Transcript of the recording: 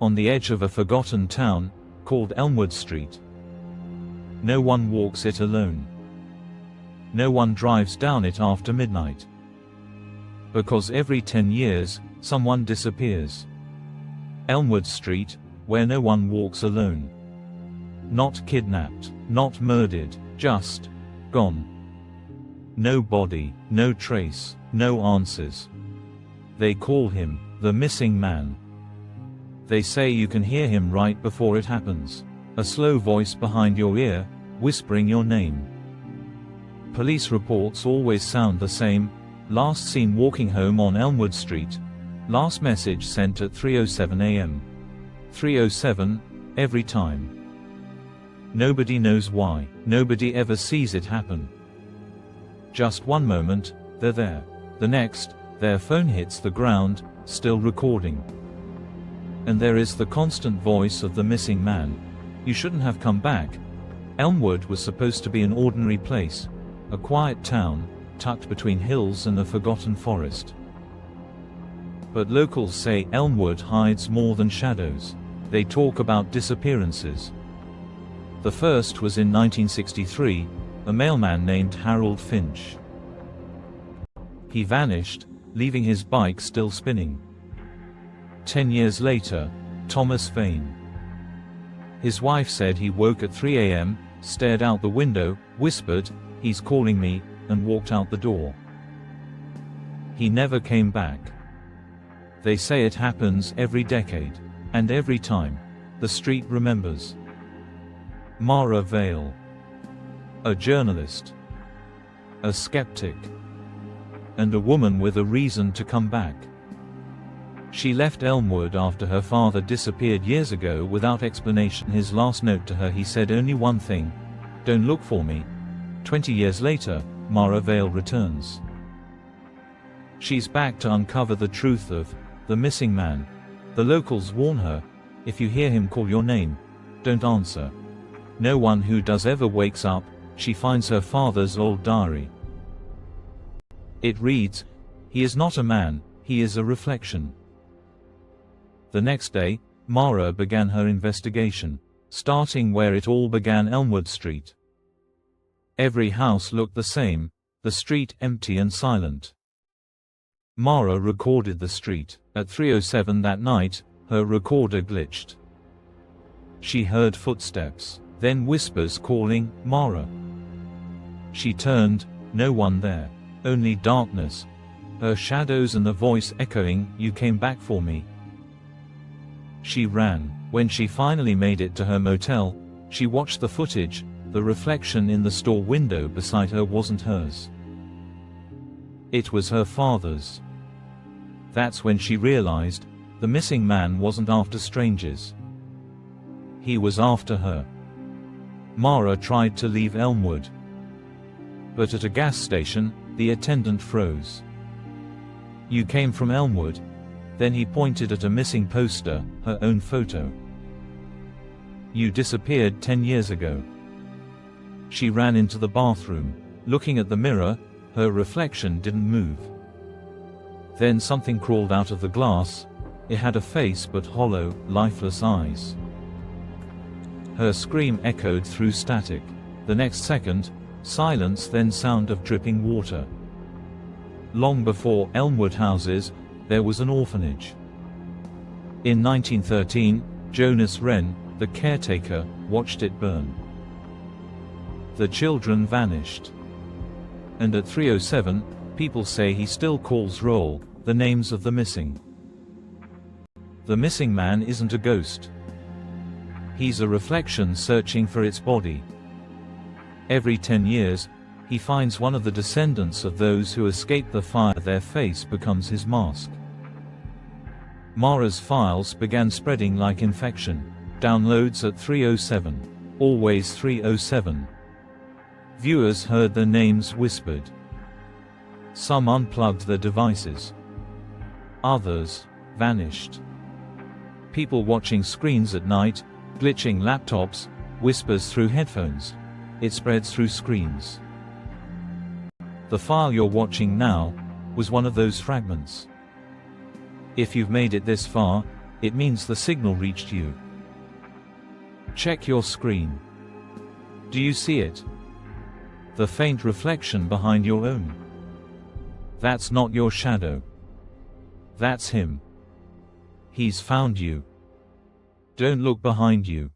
on the edge of a forgotten town, called Elmwood Street. No one walks it alone. No one drives down it after midnight. Because every 10 years, someone disappears. Elmwood Street, where no one walks alone. Not kidnapped, not murdered, just gone. No body, no trace, no answers. They call him the missing man. They say you can hear him right before it happens. A slow voice behind your ear, whispering your name. Police reports always sound the same. Last seen walking home on Elmwood Street. Last message sent at 3:07 a.m. 3:07, every time. Nobody knows why. Nobody ever sees it happen. Just one moment, they're there. The next, their phone hits the ground, still recording. And there is the constant voice of the missing man. You shouldn't have come back. Elmwood was supposed to be an ordinary place. A quiet town, tucked between hills and a forgotten forest. But locals say Elmwood hides more than shadows. They talk about disappearances. The first was in 1963, a mailman named Harold Finch. He vanished, leaving his bike still spinning. 10 years later, Thomas Vane. His wife said he woke at 3 a.m., stared out the window, whispered, "He's calling me," and walked out the door. He never came back. They say it happens every decade. And every time, the street remembers. Mara Vale. A journalist. A skeptic. And a woman with a reason to come back. She left Elmwood after her father disappeared years ago without explanation. His last note to her, he said only one thing: "Don't look for me." 20 years later, Mara Vale returns. She's back to uncover the truth of the missing man. The locals warn her, if you hear him call your name, don't answer. No one who does ever wakes up. She finds her father's old diary. It reads, "He is not a man, he is a reflection." The next day, Mara began her investigation, starting where it all began, Elmwood Street. Every house looked the same, the street empty and silent. Mara recorded the street. At 3:07 that night, her recorder glitched. She heard footsteps, then whispers calling, "Mara." She turned, no one there. Only darkness. Her shadows and the voice echoing, "You came back for me." She ran. When she finally made it to her motel, she watched the footage. The reflection in the store window beside her wasn't hers. It was her father's. That's when she realized, the missing man wasn't after strangers. He was after her. Mara tried to leave Elmwood. But at a gas station, the attendant froze. "You came from Elmwood?" Then he pointed at a missing poster, her own photo. "You disappeared 10 years ago." She ran into the bathroom. Looking at the mirror, her reflection didn't move. Then something crawled out of the glass. It had a face but hollow, lifeless eyes. Her scream echoed through static. The next second, silence, then sound of dripping water. Long before Elmwood houses, there was an orphanage. In 1913, Jonas Wren, the caretaker, watched it burn. The children vanished. And at 3:07, people say he still calls roll, the names of the missing. The missing man isn't a ghost. He's a reflection searching for its body. Every 10 years, he finds one of the descendants of those who escaped the fire. Their face becomes his mask. Mara's files began spreading like infection. Downloads at 3:07. Always 3:07. Viewers heard their names whispered. Some unplugged their devices. Others vanished. People watching screens at night, glitching laptops, whispers through headphones. It spreads through screens. The file you're watching now was one of those fragments. If you've made it this far, It means the signal reached you. Check your screen. Do you see it? The faint reflection behind your own. That's not your shadow. That's him. He's found you. Don't look behind you.